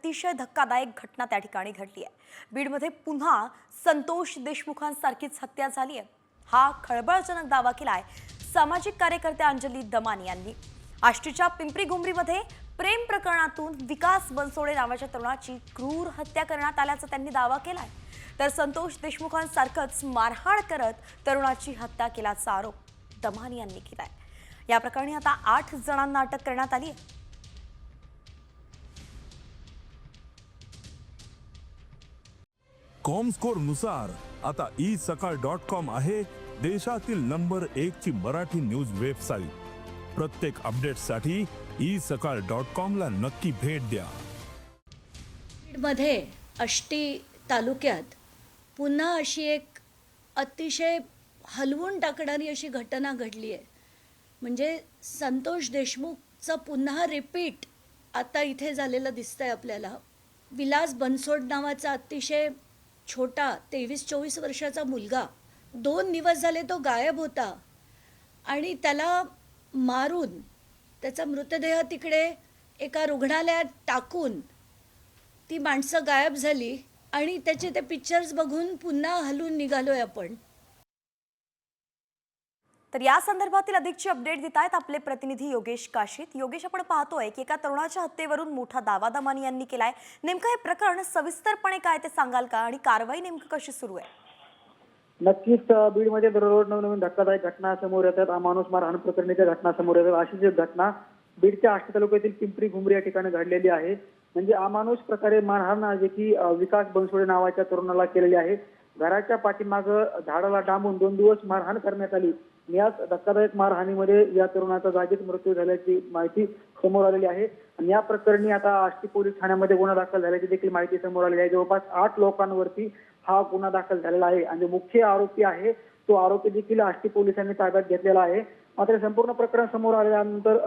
अतिशय धक्कादायक घटना त्या ठिकाणी घडली आहे। बीडमध्ये पुन्हा संतोष देशमुखांसारखीच हत्या झाली आहे। हा खळबळजनक दावा केलाय सामाजिक कार्यकर्त्या अंजली दमानी यांनी। आष्टीच्या पिंपरी गुमरीमध्ये प्रेम प्रकरणातून विकास बनसोडे नावाच्या तरुणाची क्रूर हत्या करण्यात आल्याचा त्यांनी दावा केलाय। तर संतोष देशमुखांसारखंच मारहाण करत तरुणाची हत्या केल्याचा आरोप दमानी यांनी केलाय। या प्रकरणी आता 8 जणांना अटक करण्यात आली आहे। कॉमस्कोर नुसार आता isakal.com आहे देशातील नंबर 1 ची मराठी न्यूज वेबसाईट। प्रत्येक अपडेटसाठी isakal.com ला नक्की भेट द्या। मध्ये आष्टी तालुक्यात पुन्हा अशी एक अतिशय हलवून टाकणारी अशी घटना घडली आहे। म्हणजे संतोष देशमुखचं पुन्हा रिपीट आता इथे झालेलं दिसतंय आपल्याला। विलास बनसोड नावाचा अतिशय छोटा 23-24 वर्षाचा मुलगा 2 दिवस झाले तो गायब होता आणि त्याला मारून त्याचा मृतदेह तिकडे एका रुग्णालयात टाकून ती माणसं गायब झाली आणि त्याचे ते पिक्चर्स बघून पुन्हा हलून निघालोय आपण। तर या संदर्भातील अधिकची अपडेट देत आहेत आपले प्रतिनिधी योगेश काशीत। योगेश, आपण पाहतोय की एका तरुणाच्या हत्येवरून मोठा दावा दमानी यांनी केलाय। नेमकं हे प्रकरण सविस्तरपणे काय ते सांगाल का आणि कारवाई नेमकी कशी सुरू आहे? नक्कीच बीडमध्ये दररोज नवनवीन धक्कादायक घटना समोर येतात। अमानुष मारहाण प्रकरणीच्या घटना समोर येतात। अशीच एक घटना बीडच्या आष्टी तालुक्यातील पिंपरी गुमरी या ठिकाणी घडलेली आहे। म्हणजे अमानुष प्रकारे मारहाण जे की विकास बनसोडे नावाच्या तरुणाला केलेली आहे। घराच्या पाठीमागं झाडाला डांबून 2 दिवस मारहाण करण्यात आली। याच धक्कादायक मारहाणीमध्ये या तरुणाचा जागीच मृत्यू झाल्याची माहिती समोर आलेली आहे। आणि या प्रकरणी आता आष्टी पोलीस ठाण्यामध्ये गुन्हा दाखल झाल्याची देखील माहिती समोर आलेली आहे। जवळपास 8 लोकांवरती हा गुन्हा दाखल झालेला आहे आणि मुख्य आरोपी आहे तो आरोपी देखील आष्टी पोलिसांनी ताब्यात घेतलेला आहे। मात्र संपूर्ण प्रकरण समोर आल्यानंतर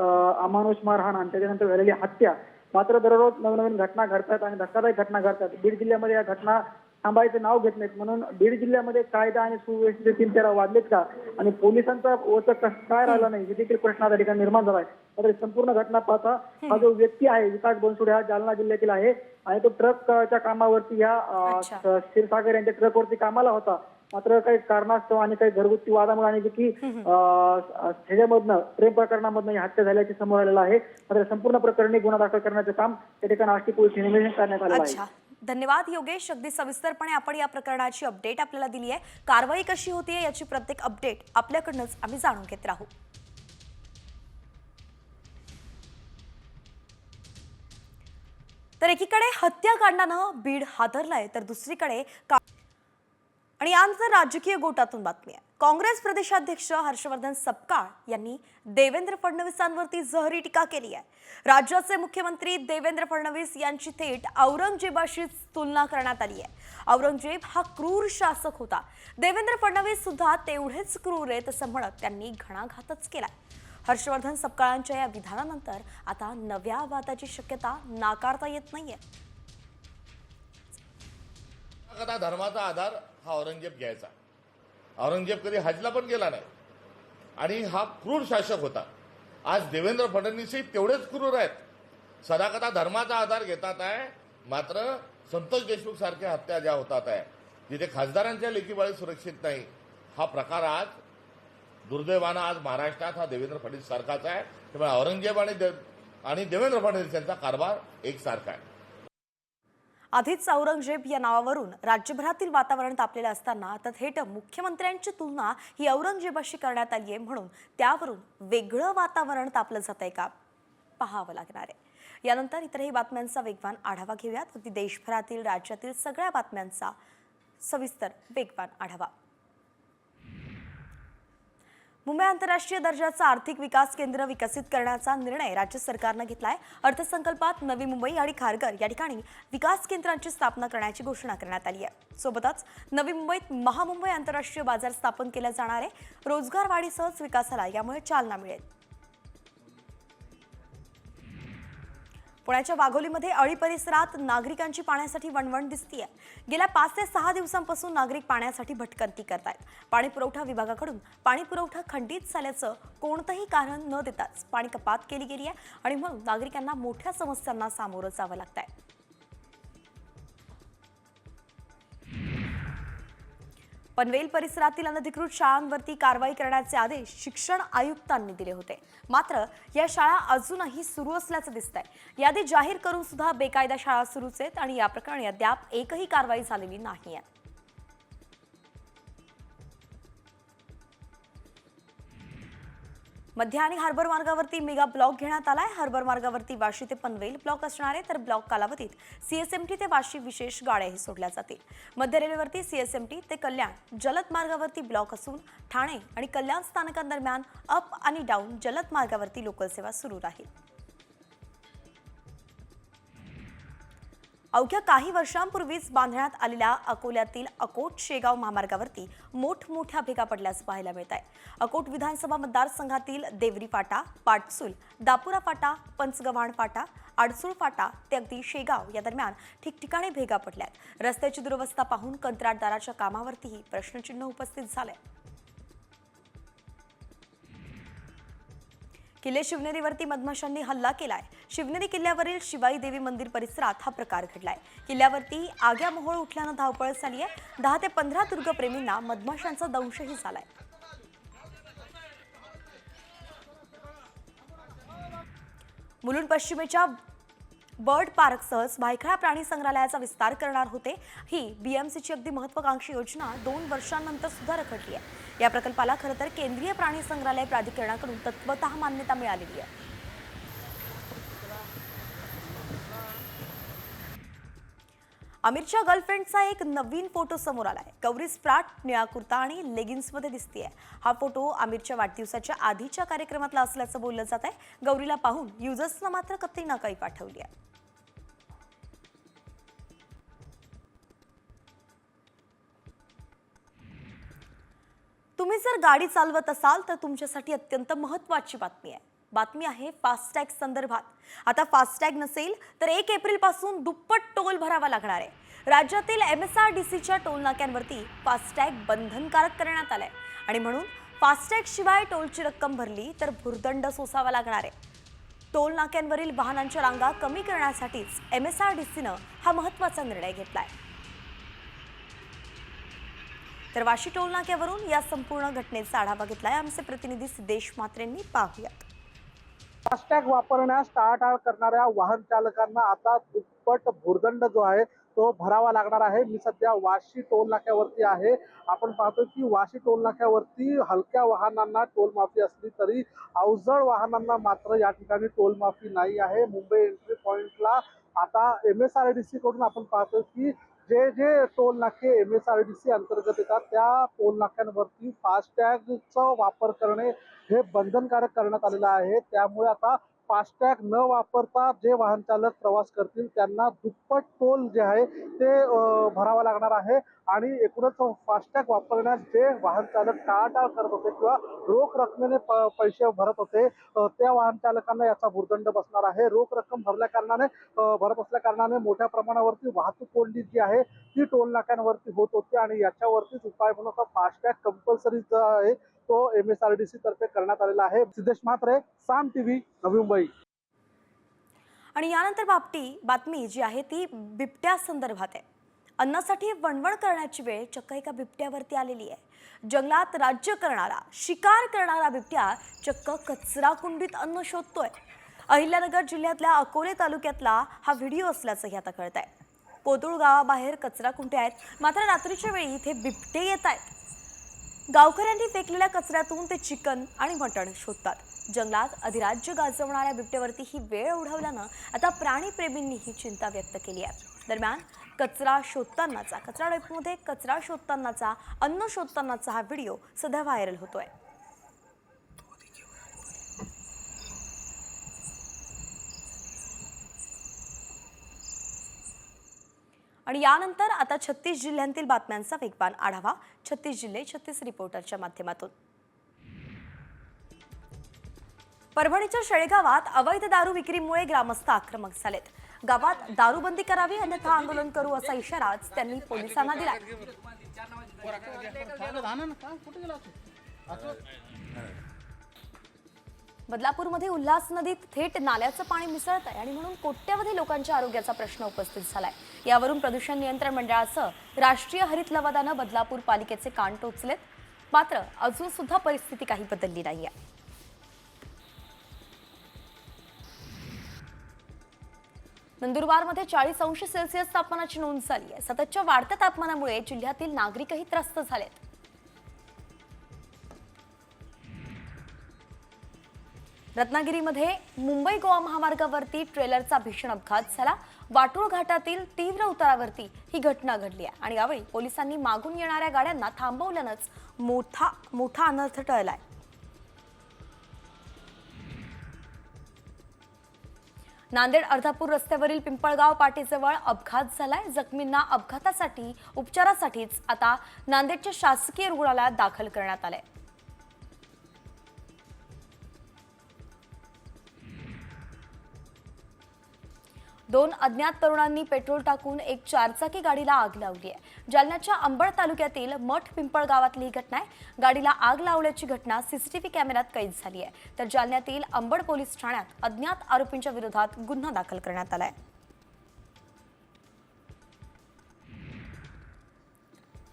अमानुष मारहाण आणि त्याच्यानंतर झालेली हत्या मात्र दररोज नवनवीन घटना घडतात आणि धक्कादायक घटना घडतात। बीड जिल्ह्यामध्ये या घटना थांबायचं नाव घेत नाहीत। म्हणून बीड जिल्ह्यामध्ये कायदा आणि सुव्यवस्थेचे 3-4 वाजलेत का आणि पोलिसांचा वचक काय राहिला नाही हे देखील प्रश्न त्या ठिकाणी निर्माण झाला आहे। मात्र संपूर्ण घटना पाहता हा जो व्यक्ती आहे विकास बनसोडे हा जालना जिल्ह्यातील आहे आणि तो ट्रकच्या कामावरती या क्षीरसागर यांच्या ट्रकवरती कामाला होता। मात्र काही कारणास्तव आणि काही घरगुती वादामुळे आणि की ह्याच्यामधनं प्रेम प्रकरणामधनं ही हत्या झाल्याची समोर आलेलं आहे। मात्र संपूर्ण प्रकरणी गुन्हा दाखल करण्याचं काम त्या ठिकाणी आष्टी पोलीस ठाण्यामध्ये करण्यात आलेलं आहे। धन्यवाद योगेश, अगदी सविस्तरपणे आपण या प्रकरणाची अपडेट आपल्याला दिली आहे। कारवाई कशी होतीये याची प्रत्येक अपडेट आपल्याकडूनच आम्ही जाणून घेत राहू। तर एकीकडे हत्याकांडानं बीड हादरलाय तर दुसरीकडे आणि यानंतर राजकीय गोटातून बातमी आहे। काँग्रेस प्रदेशाध्यक्ष हर्षवर्धन सपकाळ यांनी देवेंद्र फडणवीसांवरती जहरी टीका केली आहे। राज्याचे मुख्यमंत्री देवेंद्र फडणवीस यांची थेट औरंगजेबाशी तुलना करण्यात आली आहे। औरंगजेब हा क्रूर शासक होता, देवेंद्र फडणवीस सुद्धा तेवढेच क्रूर आहेत असं म्हणत त्यांनी घणाघातच केलाय। हर्षवर्धन सपकाळांच्या या विधानानंतर आता नव्या वादाची शक्यता नाकारता येत नाहीये। धर्माचा आधार हा औरंगजेब घ्यायचा। औरंगजेब कधी हजला पण गेला नाही आणि हा क्रूर शासक होता। आज देवेंद्र फडणवीसही तेवढेच क्रूर आहेत। सदाकदा धर्माचा आधार घेतात आहे, मात्र संतोष देशमुख सारख्या हत्या ज्या होतात आहे जिथे खासदारांच्या लेकीबाळी सुरक्षित नाही, हा प्रकार आज दुर्दैवानं आज महाराष्ट्रात हा देवेंद्र फडणवीस सारखाच आहे। त्यामुळे औरंगजेब आणि देवेंद्र फडणवीस यांचा कारभार एकसारखा आहे। आधीच औरंगजेब या नावावरून राज्यभरातील वातावरण तापलेलं असताना आता थेट मुख्यमंत्र्यांची तुलना ही औरंगजेबाशी करण्यात आली आहे, म्हणून त्यावरून वेगळं वातावरण तापलं जातंय का पाहावं लागणार आहे। यानंतर इतरही बातम्यांचा वेगवान आढावा घेऊयात। अगदी देशभरातील राज्यातील सगळ्या बातम्यांचा सविस्तर वेगवान आढावा। मुंबई आंतरराष्ट्रीय दर्जाचा आर्थिक विकास केंद्र विकसित करण्याचा निर्णय राज्य सरकारने घेतलाय। अर्थसंकल्पात नवी मुंबई आणि खारघर या ठिकाणी विकास केंद्रांची स्थापना करण्याची घोषणा करण्यात आली आहे। सोबतच नवी मुंबईत महामुंबई आंतरराष्ट्रीय बाजार स्थापन केला जाणार आहे। रोजगार वाढीसह विकासाला यामुळे चालना मिळेल। पुण्याच्या वाघोलीमध्ये अळी परिसरात नागरिकांची पाण्यासाठी वणवण दिसतीये। गेल्या 5 ते 6 दिवसांपासून नागरिक पाण्यासाठी भटकंती करतायत। पाणी पुरवठा विभागाकडून पाणी पुरवठा खंडित झाल्याचं कोणतंही कारण न देताच पाणी कपात केली गेली आहे आणि म्हणून नागरिकांना मोठ्या समस्यांना सामोरं जावं लागतंय। पनवेल परिसरातील अनधिकृत शाळांवरती कारवाई करण्याचे आदेश शिक्षण आयुक्तांनी दिले होते. मात्र या शाळा अजूनही सुरू असल्याचं दिसतंय. यादी जाहीर करून सुद्धा बेकायदा शाळा सुरूच आहेत आणि या प्रकरणी अद्याप एकही कारवाई झालेली नाहीये. मध्य आणि हार्बर मार्गावरती मेगा ब्लॉक घेण्यात आलाय. हार्बर मार्गावरती वाशी ते पनवेल ब्लॉक असणार आहे, तर ब्लॉक कालावधीत सीएसएमटी ते वाशी विशेष गाड्याही सोडल्या जातील. मध्य रेल्वेवरती सीएसएमटी ते कल्याण जलद मार्गावरती ब्लॉक असून ठाणे आणि कल्याण स्थानकांदरम्यान अप आणि डाऊन जलद मार्गावरती लोकल सेवा सुरू राहील. अवघ्या काही वर्षांपूर्वीच बांधण्यात आलेल्या अकोल्यातील अकोट शेगाव महामार्गावरती मोठमोठ्या भेगा पडल्याचं पाहायला मिळत आहे. अकोट विधानसभा मतदारसंघातील देवरी फाटा, पाटसूल, दापुरा फाटा, पंचगव्हाण फाटा, आडसूळ फाटा ते अगदी शेगाव या दरम्यान ठिकठिकाणी भेगा पडल्यात. रस्त्याची दुरवस्था पाहून कंत्राटदाराच्या कामावरतीही प्रश्नचिन्ह उपस्थित झालंय. किल्ले शिवनेरीवरती मधमाशांनी हल्ला केलाय. शिवनेरी किल्ल्यावरील शिवाई देवी मंदिर परिसरात हा प्रकार घडलाय. किल्ल्यावरती आग्या मोहोळ उठल्यानं धावपळ झाली आहे. 10 ते 15 दुर्गप्रेमींना मधमाशांचा दंशही झालाय. मुलुंड पश्चिमेच्या बर्ड पार्कसह भायखळा प्राणी संग्रहालयाचा विस्तार करणार होते. ही बीएमसीची अगदी महत्वाकांक्षी योजना 2 वर्षांनंतर सुद्धा रखडली आहे. या प्रकल्पाला खरं तर केंद्रीय प्राणी संग्रहालय प्राधिकरणाकडून तत्वतः मान्यता मिळालेली आहे. आमिरच्या गर्लफ्रेंडचा एक नवीन फोटो समोर आलाय. गौरी स्प्राट निळा कुर्ता आणि लेगिन्समध्ये दिसतेय. हा फोटो आमिरच्या वाढदिवसाच्या आधीच्या कार्यक्रमातला असल्याचं बोललं जात आहे. गौरीला पाहून युजर्सना मात्र कतरी नकाई पाठवली आहे. तुम्ही जर गाडी चालवत असाल तर तुमच्यासाठी अत्यंत महत्त्वाची बातमी आहे फास्टॅग संदर्भात. आता फास्टॅग नसेल तर 1 एप्रिल पासून दुप्पट टोल भरावा लागणार आहे. राज्यातील MSRDCच्या टोल नाक्यांवरती फास्टॅग बंधनकारक करण्यात आलाय आणि म्हणून फास्टॅग शिवाय टोलची रक्कम भरली तर भुर्दंड सोसावा लागणार आहे. टोल नाक्यांवरील वाहनांच्या रांगा कमी करण्यासाठीच MSRDCनं हा महत्त्वाचा निर्णय घेतलाय. तर वाशी टोल नाक्यावरून या संपूर्ण घटनेचा आढावा घेतलाय आमचे प्रतिनिधी सिद्धेश म्हात्रेंनी. पाहूयात. फास्टॅग वापरण्यास टाळाटाळ करणाऱ्या वाहन चालकांना आता दुप्पट भुर्दंड जो आहे तो भरावा लागणार आहे. मी सध्या वाशी टोल नाक्यावरती आहे. आपण पाहतो की वाशी टोल नाक्यावरती हलक्या वाहनांना टोल माफी असली तरी अवजड वाहनांना मात्र या ठिकाणी टोल माफी नाही आहे. मुंबई एंट्री पॉइंटला आता MSRDC कडून आपण पाहतो की जे टोल नाके MSRDC अंतर्गत येतात त्या टोल नाक्यांवरती फास्टॅगचा वापर करणे हे बंधनकारक करण्यात आलेलं आहे. त्यामुळे आता फास्टॅग न वापरता जे वाहन चालक प्रवास करतील त्यांना दुप्पट टोल जे आहे ते भरावा लागणार आहे. आणि एकूणच फास्टॅग वापरण्यास जे वाहन चालक टाळाटाळ करत होते किंवा रोख रकमेने पैसे भरत होते त्या वाहन चालकांना याचा भुर्दंड बसणार आहे. रोख रक्कम भरत असल्या कारणाने मोठ्या प्रमाणावरती वाहतूक कोंडी जी आहे ती टोल नाक्यांवरती होत होती आणि याच्यावरतीच उपाय म्हणून फास्टॅग कंपल्सरी जो आहे तो MSRDC तर्फे करण्यात आलेला आहे. सिद्धेश म्हात्रे, साम TV, नवी मुंबई. आणि यानंतर बातमी जी आहे ती बिबट्या संदर्भात आहे. अन्नासाठी वणवण करण्याची वेळ चक्क एका बिबट्यावरती आलेली आहे. जंगलात राज्य करणारा, शिकार करणारा बिबट्या चक्क कचरा कुंडीत अन्न शोधतोय. अहिल्यानगर जिल्ह्यातल्या अकोले तालुक्यातला हा व्हिडिओ असल्याचंही आता कळत आहे. कोतुळ गावाबाहेर कचरा कुंड्या आहेत, मात्र रात्रीच्या वेळी इथे बिबटे येत आहेत. गावकऱ्यांनी फेकलेल्या कचऱ्यातून ते चिकन आणि मटण शोधतात. जंगलात अधिराज्य गाजवणाऱ्या बिबट्यावरती ही वेळ ओढवल्यानं आता प्राणीप्रेमींनी ही चिंता व्यक्त केली आहे. दरम्यान कचरा डेपोमध्ये कचरा शोधतानाचा, अन्न शोधतानाचा हा व्हिडिओ सध्या व्हायरल होतोय. आणि यानंतर आता 36 जिल्ह्यांतील बातम्यांचा वेगवान आढावा. 36 जिल्हे 36 रिपोर्टरच्या माध्यमातून. परभणीच्या शेळगावात अवैध दारू विक्रीमुळे ग्रामस्थ आक्रमक झालेत. गावात दारूबंदी करावी अन्यथा आंदोलन करू असा इशाराच त्यांनी पोलिसांना दिलाय. बदलापूरमध्ये उल्हास नदीत थेट नाल्याचं पाणी मिसळत आहे आणि म्हणून कोट्यवधी लोकांच्या आरोग्याचा प्रश्न उपस्थित झालाय। यावरून प्रदूषण नियंत्रण मंडळासह राष्ट्रीय हरित लवादानं बदलापूर पालिकेचे कान टोचलेत। मात्र अजून सुद्धा परिस्थिती काही बदलली नाहीये। नंदुरबारमध्ये 40°C तापमानाची नोंद झाली आहे। सततच्या वाढत्या तापमानामुळे जिल्ह्यातील नागरिकही त्रस्त झालेत। रत्नागिरीमध्ये मुंबई गोवा महामार्गावरती ट्रेलरचा भीषण अपघात झाला। वाटूळ घाटातील तीव्र उतारावरती ही घटना घडली आहे आणि यावेळी पोलिसांनी मागून येणाऱ्या गाड्यांना थांबवल्यानंच मोठा अनर्थ टळलाय। नांदेड अर्धापूर रस्त्यावरील पिंपळगाव पाटीजवळ अपघात झालाय। जखमींना अपघातासाठी उपचारासाठीच आता नांदेडच्या शासकीय रुग्णालयात दाखल करण्यात आलंय। दोन अज्ञात तरुणांनी पेट्रोल टाकून एक चारचाकी गाडीला आग लावली आहे। जालन्याच्या अंबड तालुक्यातील मठ पिंपळ गावातली ही घटना आहे। गाडीला आग लावल्याची घटना सीसीटीव्ही कॅमेऱ्यात कैद झाली आहे। तर जालन्यातील अंबड पोलीस ठाण्यात अज्ञात आरोपींच्या विरोधात गुन्हा दाखल करण्यात आलाय।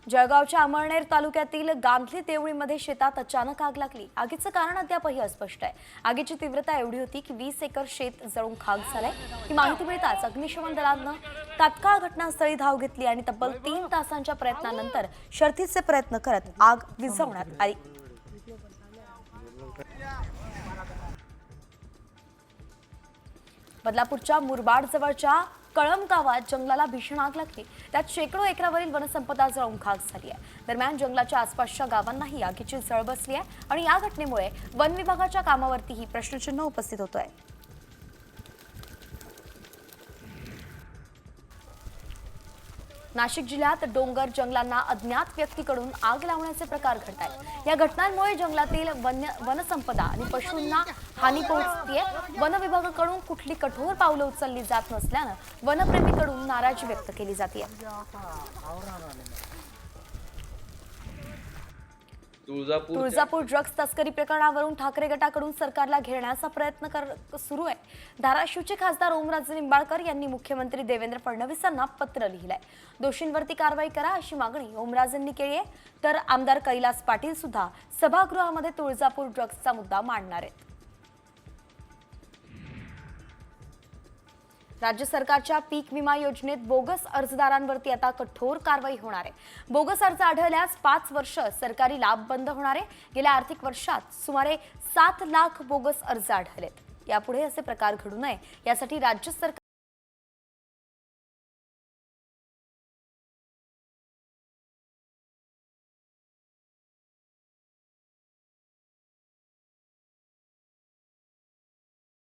जळगावच्या अमळनेर तालुक्यातील गांधली देवळीमध्ये शेतात अचानक आग लागली। आगीचं कारण अद्यापही अस्पष्ट आहे। आगीची तीव्रता एवढी होती की 20 एकर शेत जळून खाक झालंय। ही माहिती मिळताच अग्निशमन दलानं तात्काळ घटनास्थळी धाव घेतली आणि तब्बल 3 तासांच्या प्रयत्नानंतर शर्थीचे प्रयत्न करत आग विझवण्यात आली। बदलापूरच्या मुरबाड जवळच्या कळम गावात जंगलाला भीषण आग लागली। त्यात शेकडो एकरावरील वनसंपदा जळून खाक झाली आहे। दरम्यान जंगलाच्या आसपासच्या गावांनाही आगीची झळ बसली आहे आणि या घटनेमुळे वन विभागाच्या कामावरतीही प्रश्नचिन्ह उपस्थित होतोय। नाशिक जिल्ह्यात डोंगर जंगलांना अज्ञात व्यक्तीकडून आग लावण्याचे प्रकार घडत आहेत। या घटनांमुळे जंगलातील वनसंपदा आणि पशूंना हानी पोहोचतीये। वन विभागाकडून कुठली कठोर पावलं उचलली जात नसल्यानं वनप्रेमीकडून नाराजी व्यक्त केली जाते। तुळजापूर ड्रग्ज तस्करी प्रकरणावरून ठाकरे गटाकडून सरकारला घेरण्याचा प्रयत्न सुरू आहे। धाराशिवचे खासदार ओमराजे निंबाळकर यांनी मुख्यमंत्री देवेंद्र फडणवीसांना पत्र लिहिलंय। दोषींवरती कारवाई करा अशी मागणी ओमराजेंनी केली आहे। तर आमदार कैलास पाटील सुद्धा सभागृहामध्ये तुळजापूर ड्रग्जचा मुद्दा मांडणार आहेत। राज्य सरकारच्या पीक विमा योजनेत बोगस अर्जदारांवरती आता कठोर कारवाई होणार आहे। बोगस अर्ज आढळल्यास 5 वर्ष सरकारी लाभ बंद होणार आहे। गेल्या आर्थिक वर्षात सुमारे 7 लाख बोगस अर्ज आढळलेत। यापुढे असे प्रकार घडू नये यासाठी राज्य सरकार